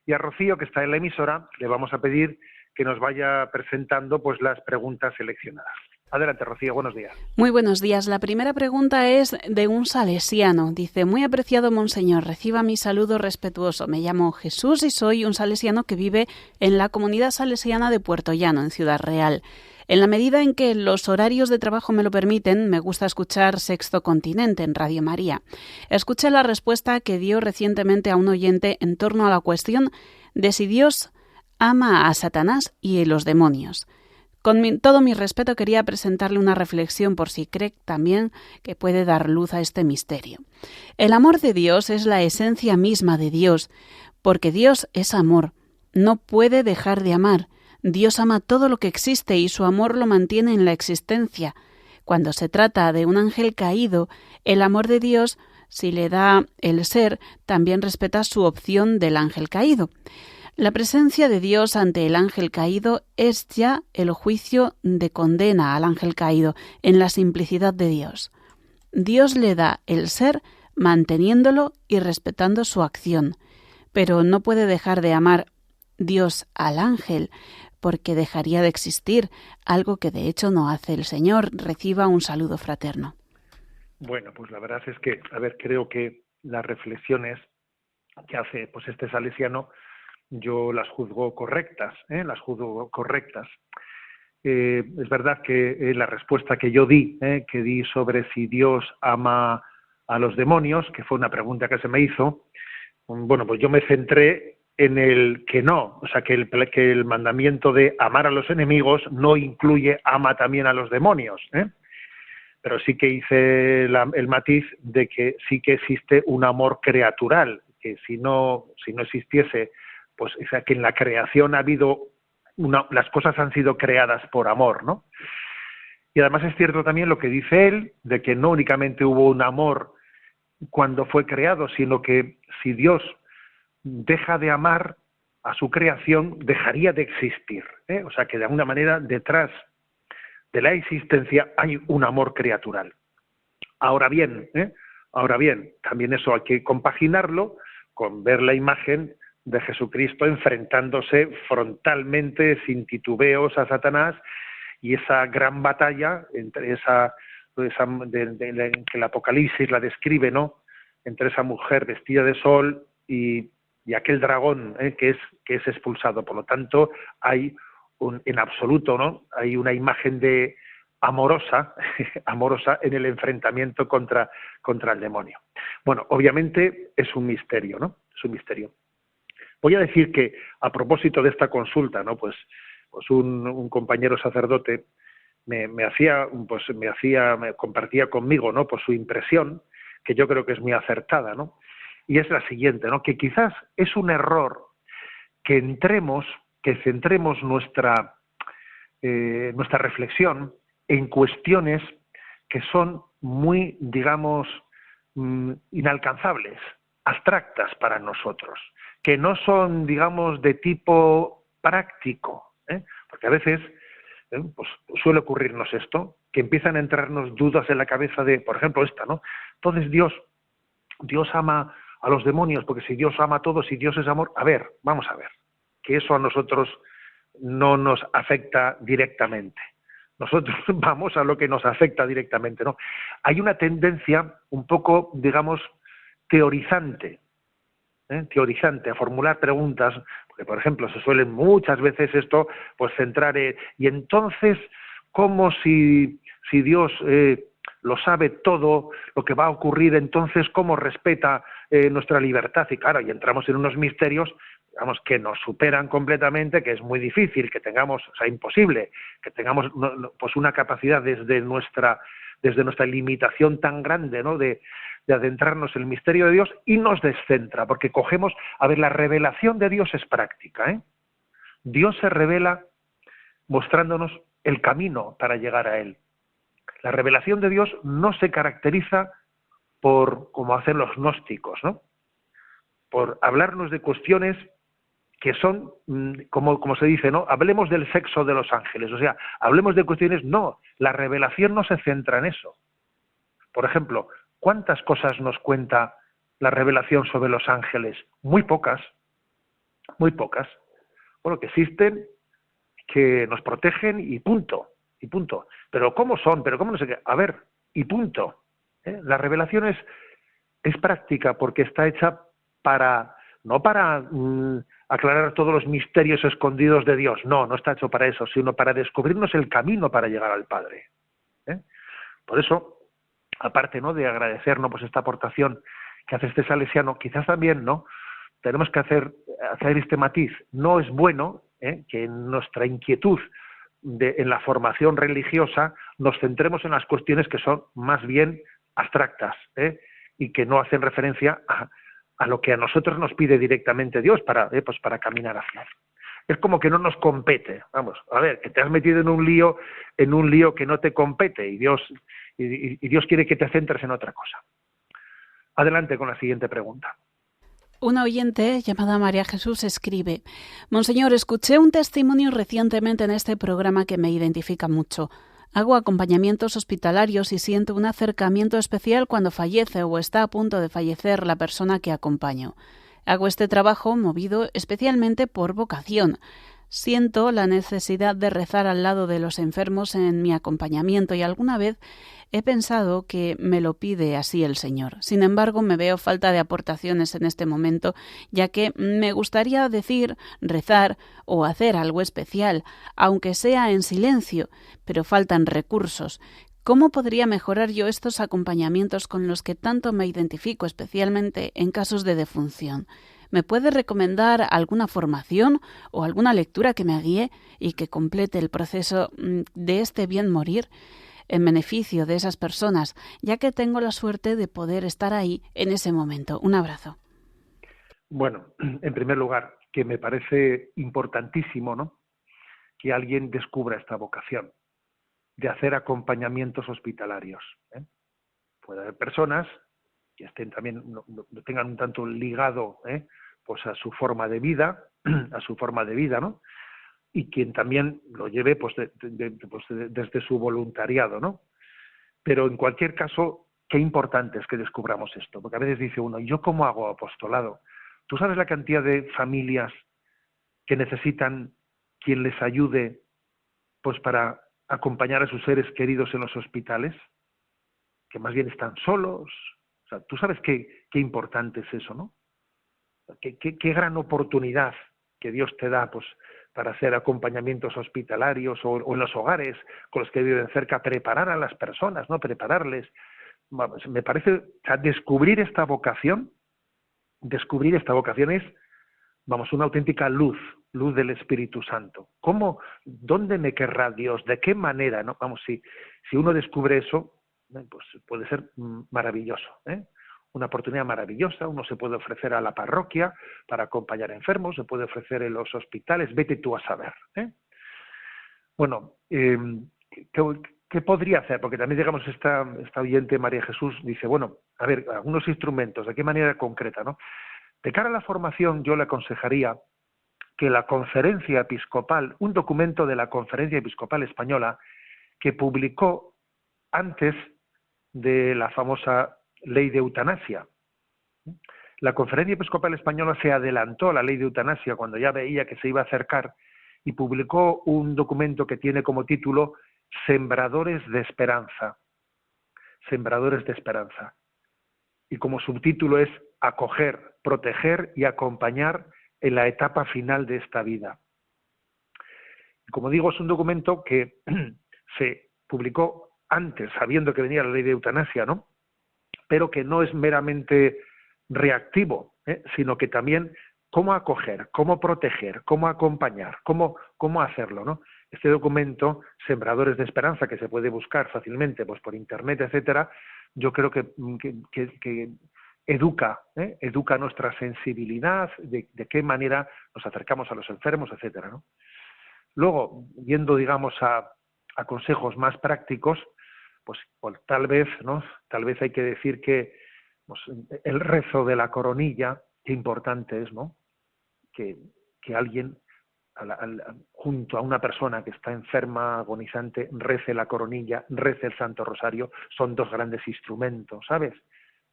y a Rocío, que está en la emisora, le vamos a pedir que nos vaya presentando pues las preguntas seleccionadas. Adelante, Rocío, buenos días. Muy buenos días. La primera pregunta es de un salesiano. Dice: muy apreciado monseñor, reciba mi saludo respetuoso. Me llamo Jesús y soy un salesiano que vive en la comunidad salesiana de Puerto Llano, en Ciudad Real. En la medida en que los horarios de trabajo me lo permiten, me gusta escuchar Sexto Continente en Radio María. Escuché la respuesta que dio recientemente a un oyente en torno a la cuestión de si Dios ama a Satanás y a los demonios. Con todo mi respeto, quería presentarle una reflexión por si cree también que puede dar luz a este misterio. El amor de Dios es la esencia misma de Dios, porque Dios es amor. No puede dejar de amar. Dios ama todo lo que existe y su amor lo mantiene en la existencia. Cuando se trata de un ángel caído, el amor de Dios, si le da el ser, también respeta su opción del ángel caído. La presencia de Dios ante el ángel caído es ya el juicio de condena al ángel caído en la simplicidad de Dios. Dios le da el ser manteniéndolo y respetando su acción, pero no puede dejar de amar Dios al ángel, porque dejaría de existir, algo que de hecho no hace el Señor. Reciba un saludo fraterno. Bueno, pues la verdad es que, creo que las reflexiones que hace pues este salesiano, yo las juzgo correctas, Es verdad que la respuesta que yo di, que di sobre si Dios ama a los demonios, que fue una pregunta que se me hizo, bueno, pues yo me centré en el que no, o sea, que el mandamiento de amar a los enemigos no incluye ama también a los demonios, Pero sí que hice el matiz de que sí que existe un amor creatural, que si no existiese, pues o sea, que en la creación ha habido las cosas han sido creadas por amor, ¿no? Y además es cierto también lo que dice él, de que no únicamente hubo un amor cuando fue creado, sino que si Dios deja de amar a su creación, dejaría de existir, O sea, que de alguna manera detrás de la existencia hay un amor creatural. Ahora bien, también eso hay que compaginarlo con ver la imagen de Jesucristo enfrentándose frontalmente, sin titubeos, a Satanás, y esa gran batalla entre en que el Apocalipsis la describe, ¿no? Entre esa mujer vestida de sol y aquel dragón que es expulsado. Por lo tanto, hay en absoluto, ¿no? Hay una imagen de amorosa en el enfrentamiento contra el demonio. Bueno, obviamente es un misterio, ¿no? Es un misterio. Voy a decir que a propósito de esta consulta, ¿no? Pues un compañero sacerdote me compartía conmigo, ¿no? Pues su impresión, que yo creo que es muy acertada, ¿no? Y es la siguiente, ¿no? Que quizás es un error que centremos nuestra reflexión en cuestiones que son muy, digamos, inalcanzables, abstractas para nosotros, que no son, digamos, de tipo práctico, porque a veces pues suele ocurrirnos esto, que empiezan a entrarnos dudas en la cabeza de, por ejemplo, esta, ¿no? Entonces Dios ama a los demonios, porque si Dios ama a todos, si Dios es amor, vamos a ver, que eso a nosotros no nos afecta directamente. Nosotros vamos a lo que nos afecta directamente, ¿no? Hay una tendencia un poco, digamos, teorizante, a formular preguntas, porque, por ejemplo, se suelen muchas veces esto, pues centrar y entonces, ¿cómo si Dios lo sabe todo, lo que va a ocurrir, entonces cómo respeta nuestra libertad? Y claro, y entramos en unos misterios, digamos, que nos superan completamente, que es muy difícil que tengamos, o sea, imposible, que tengamos pues una capacidad desde nuestra limitación tan grande, ¿no?, de adentrarnos en el misterio de Dios, y nos descentra, porque cogemos, la revelación de Dios es práctica, Dios se revela mostrándonos el camino para llegar a Él. La revelación de Dios no se caracteriza por, como hacen los gnósticos, ¿no?, por hablarnos de cuestiones que son, como se dice, ¿no?, hablemos del sexo de los ángeles, o sea, hablemos de cuestiones, no, la revelación no se centra en eso. Por ejemplo, ¿cuántas cosas nos cuenta la revelación sobre los ángeles? Muy pocas. Bueno, que existen, que nos protegen y punto. Pero ¿cómo son? Pero ¿cómo no sé qué? Y punto. La revelación es práctica porque está hecha no para aclarar todos los misterios escondidos de Dios. No está hecho para eso, sino para descubrirnos el camino para llegar al Padre. Por eso, aparte, ¿no?, de agradecer, ¿no?, pues esta aportación que hace este salesiano, quizás también, ¿no?, tenemos que hacer este matiz. No es bueno que en nuestra inquietud en la formación religiosa nos centremos en las cuestiones que son más bien abstractas, y que no hacen referencia a lo que a nosotros nos pide directamente Dios para caminar hacia él. Es como que no nos compete. Vamos, a ver, que te has metido en un lío que no te compete y Dios quiere que te centres en otra cosa. Adelante con la siguiente pregunta. Una oyente llamada María Jesús escribe: Monseñor, escuché un testimonio recientemente en este programa que me identifica mucho. Hago acompañamientos hospitalarios y siento un acercamiento especial cuando fallece o está a punto de fallecer la persona que acompaño. Hago este trabajo movido especialmente por vocación. Siento la necesidad de rezar al lado de los enfermos en mi acompañamiento y alguna vez he pensado que me lo pide así el Señor. Sin embargo, me veo falta de aportaciones en este momento, ya que me gustaría decir, rezar o hacer algo especial, aunque sea en silencio, pero faltan recursos. ¿Cómo podría mejorar yo estos acompañamientos con los que tanto me identifico, especialmente en casos de defunción? ¿Me puede recomendar alguna formación o alguna lectura que me guíe y que complete el proceso de este bien morir en beneficio de esas personas, ya que tengo la suerte de poder estar ahí en ese momento? Un abrazo. Bueno, en primer lugar, que me parece importantísimo, ¿no?, que alguien descubra esta vocación de hacer acompañamientos hospitalarios. Puede haber personas que estén también, no tengan un tanto ligado pues a su forma de vida, ¿no? Y quien también lo lleve pues desde su voluntariado, ¿no? Pero en cualquier caso, qué importante es que descubramos esto, porque a veces dice uno, ¿yo cómo hago apostolado? ¿Tú sabes la cantidad de familias que necesitan quien les ayude pues para acompañar a sus seres queridos en los hospitales? Que más bien están solos. O sea, tú sabes qué importante es eso, ¿no? Qué gran oportunidad que Dios te da pues para hacer acompañamientos hospitalarios o en los hogares con los que viven cerca, preparar a las personas, ¿no? Prepararles. Me parece, o sea, descubrir esta vocación es, una auténtica luz del Espíritu Santo. ¿Dónde me querrá Dios? ¿De qué manera? ¿No? Vamos, si uno descubre eso, pues puede ser maravilloso, una oportunidad maravillosa. Uno se puede ofrecer a la parroquia para acompañar a enfermos, se puede ofrecer en los hospitales, vete tú a saber. Bueno, ¿qué podría hacer? Porque también, digamos, esta oyente María Jesús dice, bueno, a ver, algunos instrumentos, ¿de qué manera concreta, no? De cara a la formación, yo le aconsejaría que la Conferencia Episcopal, un documento de la Conferencia Episcopal Española que publicó antes de la famosa ley de eutanasia. La Conferencia Episcopal Española se adelantó a la ley de eutanasia cuando ya veía que se iba a acercar y publicó un documento que tiene como título Sembradores de Esperanza. Sembradores de Esperanza. Y como subtítulo es acoger, proteger y acompañar en la etapa final de esta vida. Y como digo, es un documento que se publicó antes, sabiendo que venía la ley de eutanasia, ¿no? Pero que no es meramente reactivo, sino que también cómo acoger, cómo proteger, cómo acompañar, cómo hacerlo, ¿no? Este documento, Sembradores de Esperanza, que se puede buscar fácilmente pues por internet, etcétera, yo creo que educa nuestra sensibilidad, de qué manera nos acercamos a los enfermos, etcétera, ¿no? Luego, yendo, digamos, a consejos más prácticos, pues tal vez hay que decir que pues, el rezo de la coronilla, qué importante es, ¿no? Que alguien junto a una persona que está enferma, agonizante, rece la coronilla, rece el Santo Rosario, son dos grandes instrumentos, ¿sabes?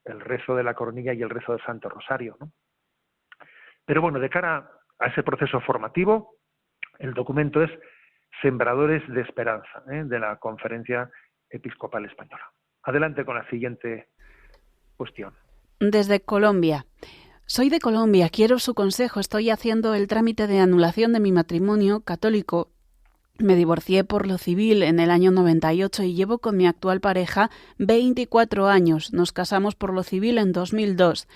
El rezo de la coronilla y el rezo del Santo Rosario, ¿no? Pero bueno, de cara a ese proceso formativo, el documento es Sembradores de Esperanza, de la Conferencia Episcopal Española. Adelante con la siguiente cuestión. Desde Colombia. Soy de Colombia, quiero su consejo. Estoy haciendo el trámite de anulación de mi matrimonio católico. Me divorcié por lo civil en el año 98 y llevo con mi actual pareja 24 años. Nos casamos por lo civil en 2002.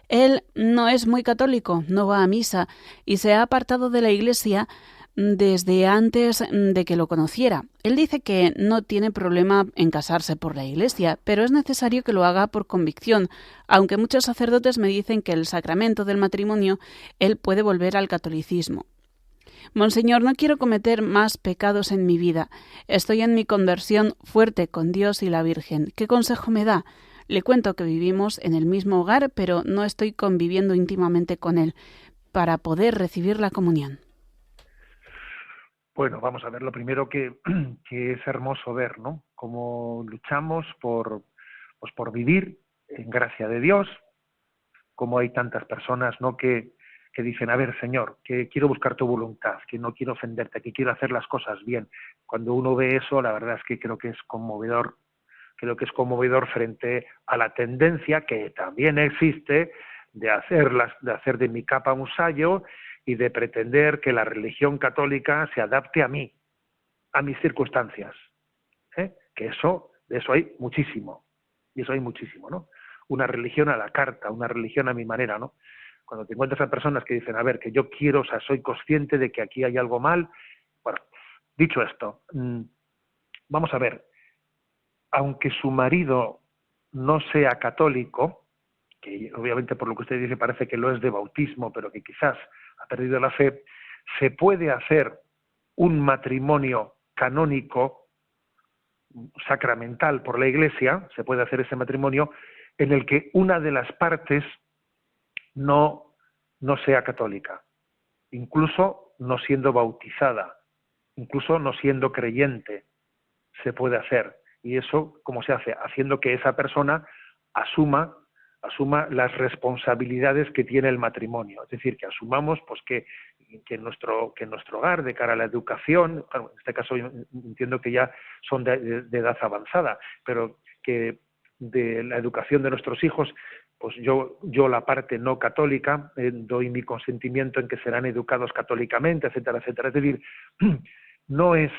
Él no es muy católico, no va a misa y se ha apartado de la iglesia desde antes de que lo conociera. Él dice que no tiene problema en casarse por la Iglesia, pero es necesario que lo haga por convicción, aunque muchos sacerdotes me dicen que el sacramento del matrimonio él puede volver al catolicismo. Monseñor, no quiero cometer más pecados en mi vida. Estoy en mi conversión fuerte con Dios y la Virgen. ¿Qué consejo me da? Le cuento que vivimos en el mismo hogar, pero no estoy conviviendo íntimamente con él para poder recibir la comunión. Bueno, vamos a ver, lo primero que es hermoso ver, ¿no? Cómo luchamos por vivir en gracia de Dios, cómo hay tantas personas, ¿no?, que dicen, a ver, Señor, que quiero buscar tu voluntad, que no quiero ofenderte, que quiero hacer las cosas bien. Cuando uno ve eso, la verdad es que creo que es conmovedor frente a la tendencia que también existe de hacer de mi capa un sayo y de pretender que la religión católica se adapte a mí, a mis circunstancias. Que de eso hay muchísimo, y eso hay muchísimo, ¿no? Una religión a la carta, una religión a mi manera, ¿no? Cuando te encuentras a personas que dicen, a ver, que yo quiero, o sea, soy consciente de que aquí hay algo mal. Bueno, dicho esto, vamos a ver, aunque su marido no sea católico, que obviamente por lo que usted dice parece que lo es de bautismo, pero que quizás ha perdido la fe, se puede hacer un matrimonio canónico, sacramental por la Iglesia, se puede hacer ese matrimonio en el que una de las partes no sea católica, incluso no siendo bautizada, incluso no siendo creyente, se puede hacer. Y eso, ¿cómo se hace? Haciendo que esa persona asuma las responsabilidades que tiene el matrimonio. Es decir, que asumamos pues que en nuestro hogar, de cara a la educación, claro, en este caso yo entiendo que ya son de edad avanzada, pero que de la educación de nuestros hijos, pues yo la parte no católica, doy mi consentimiento en que serán educados católicamente, etcétera, etcétera. Es decir, no es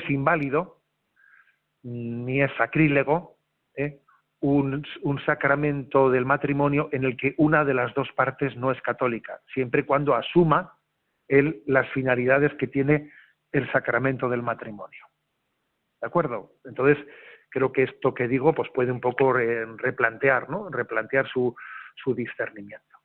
inválido ni es sacrílego un sacramento del matrimonio en el que una de las dos partes no es católica, siempre y cuando asuma las finalidades que tiene el sacramento del matrimonio. ¿De acuerdo? Entonces, creo que esto que digo pues puede un poco replantear, ¿no? Replantear su discernimiento.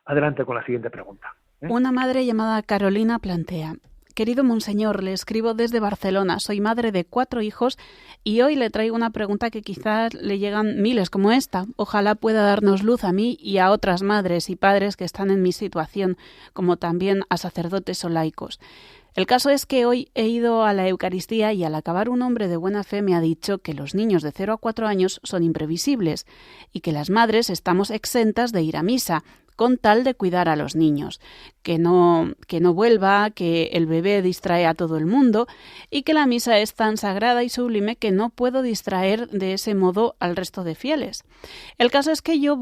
Adelante con la siguiente pregunta. Una madre llamada Carolina plantea: querido Monseñor, le escribo desde Barcelona, soy madre de 4 hijos y hoy le traigo una pregunta que quizás le llegan miles como esta. Ojalá pueda darnos luz a mí y a otras madres y padres que están en mi situación, como también a sacerdotes o laicos. El caso es que hoy he ido a la Eucaristía y al acabar un hombre de buena fe me ha dicho que los niños de 0 a 4 años son imprevisibles y que las madres estamos exentas de ir a misa, con tal de cuidar a los niños, que no vuelva, que el bebé distrae a todo el mundo y que la misa es tan sagrada y sublime que no puedo distraer de ese modo al resto de fieles. El caso es que yo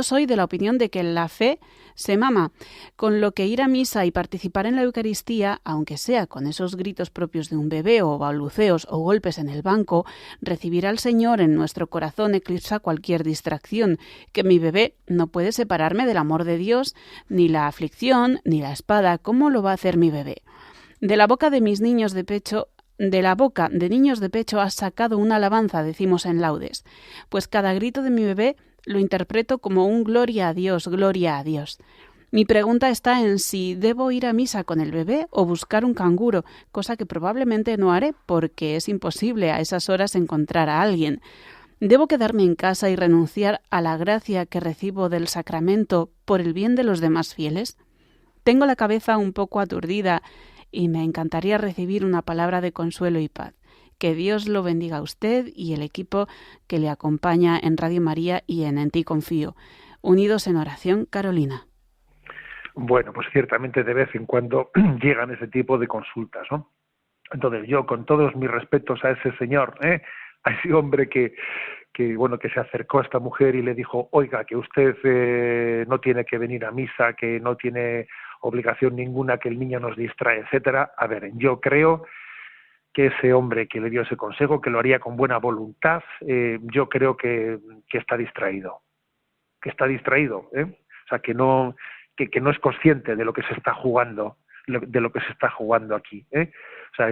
soy de la opinión de que la fe se mama, con lo que ir a misa y participar en la Eucaristía, aunque sea con esos gritos propios de un bebé o balbuceos o golpes en el banco, recibir al Señor en nuestro corazón eclipsa cualquier distracción, que mi bebé no puede separarme del amor de Dios, ni la aflicción, ni la espada. ¿Cómo lo va a hacer mi bebé? De la boca de niños de pecho has sacado una alabanza, decimos en laudes. Pues cada grito de mi bebé lo interpreto como un gloria a Dios, gloria a Dios. Mi pregunta está en si debo ir a misa con el bebé o buscar un canguro, cosa que probablemente no haré porque es imposible a esas horas encontrar a alguien. ¿Debo quedarme en casa y renunciar a la gracia que recibo del sacramento por el bien de los demás fieles? Tengo la cabeza un poco aturdida y me encantaría recibir una palabra de consuelo y paz. Que Dios lo bendiga a usted y el equipo que le acompaña en Radio María y en Ti Confío. Unidos en oración, Carolina. Bueno, pues ciertamente de vez en cuando llegan ese tipo de consultas, ¿no? Entonces yo, con todos mis respetos a ese señor, a ese hombre que se acercó a esta mujer y le dijo, oiga, que usted no tiene que venir a misa, que no tiene obligación ninguna, que el niño nos distrae, etcétera. A ver, yo creo que ese hombre que le dio ese consejo, que lo haría con buena voluntad, yo creo que está distraído. O sea, que no que no es consciente de lo que se está jugando, de lo que se está jugando aquí, ¿eh? O sea,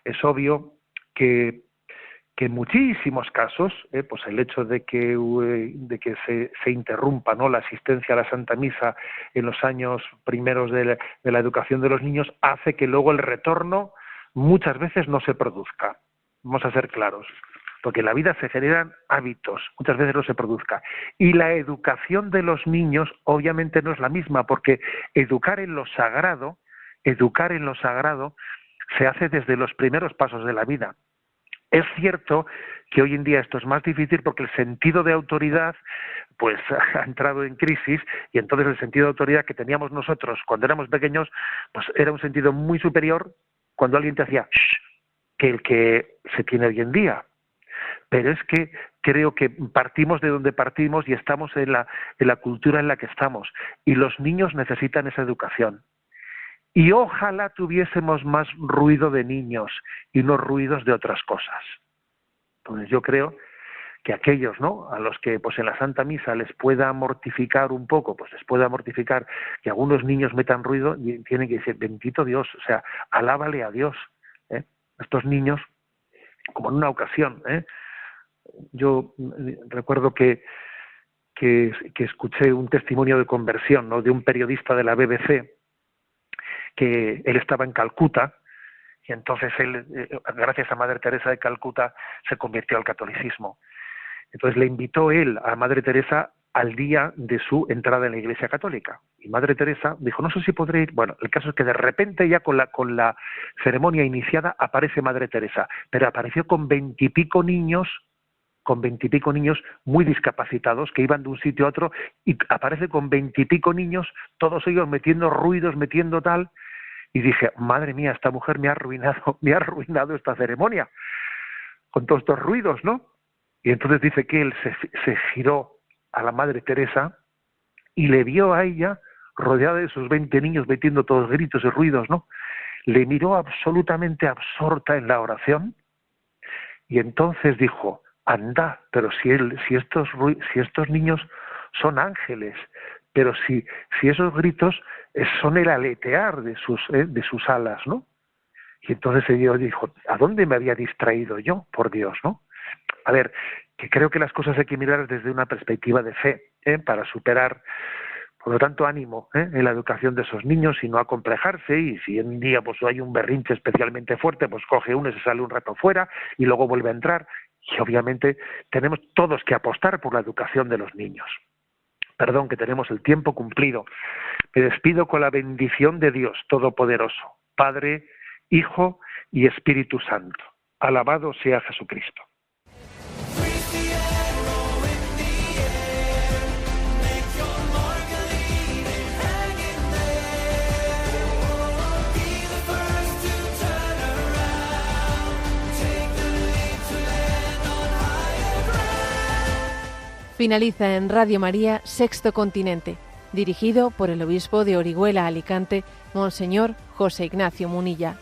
es obvio que en muchísimos casos, pues el hecho de que se interrumpa, ¿no?, la asistencia a la Santa Misa en los años primeros de la educación de los niños hace que luego el retorno muchas veces no se produzca. Vamos a ser claros, porque en la vida se generan hábitos, muchas veces no se produzca. Y la educación de los niños obviamente no es la misma, porque educar en lo sagrado se hace desde los primeros pasos de la vida. Es cierto que hoy en día esto es más difícil porque el sentido de autoridad pues ha entrado en crisis, y entonces el sentido de autoridad que teníamos nosotros cuando éramos pequeños pues era un sentido muy superior cuando alguien te hacía shh, que el que se tiene hoy en día. Pero es que creo que partimos de donde partimos y estamos en la cultura en la que estamos, y los niños necesitan esa educación. Y ojalá tuviésemos más ruido de niños y no ruidos de otras cosas. Entonces yo creo que aquellos, ¿no?, a los que pues en la Santa Misa les pueda mortificar un poco, pues les pueda mortificar que algunos niños metan ruido, y tienen que decir, bendito Dios, o sea, alábale a Dios, ¿eh? Estos niños, como en una ocasión, yo recuerdo que escuché un testimonio de conversión, ¿no?, de un periodista de la BBC, que él estaba en Calcuta, y entonces él, gracias a Madre Teresa de Calcuta, se convirtió al catolicismo. Entonces le invitó él a Madre Teresa al día de su entrada en la Iglesia Católica. Y Madre Teresa dijo, no sé si podré ir. Bueno, el caso es que de repente ya con la ceremonia iniciada aparece Madre Teresa, pero apareció con 20 y pico niños muy discapacitados que iban de un sitio a otro, y aparece con 20 y pico niños, todos ellos metiendo ruidos, metiendo tal, y dije, madre mía, esta mujer me ha arruinado esta ceremonia con todos estos ruidos, ¿no? Y entonces dice que él se giró a la Madre Teresa y le vio a ella rodeada de esos 20 niños metiendo todos gritos y ruidos, ¿no? Le miró absolutamente absorta en la oración, y entonces dijo, anda, pero si estos niños son ángeles, pero si esos gritos son el aletear de sus alas, ¿no? Y entonces ella dijo, ¿a dónde me había distraído yo? Por Dios, ¿no? A ver, que creo que las cosas hay que mirar desde una perspectiva de fe, para superar. Por lo tanto, ánimo en la educación de esos niños y no acomplejarse, y si un día pues hay un berrinche especialmente fuerte, pues coge uno y se sale un rato fuera y luego vuelve a entrar. Y obviamente tenemos todos que apostar por la educación de los niños. Perdón, que tenemos el tiempo cumplido. Me despido con la bendición de Dios Todopoderoso, Padre, Hijo y Espíritu Santo. Alabado sea Jesucristo. Finaliza en Radio María Sexto Continente, dirigido por el obispo de Orihuela, Alicante, Monseñor José Ignacio Munilla.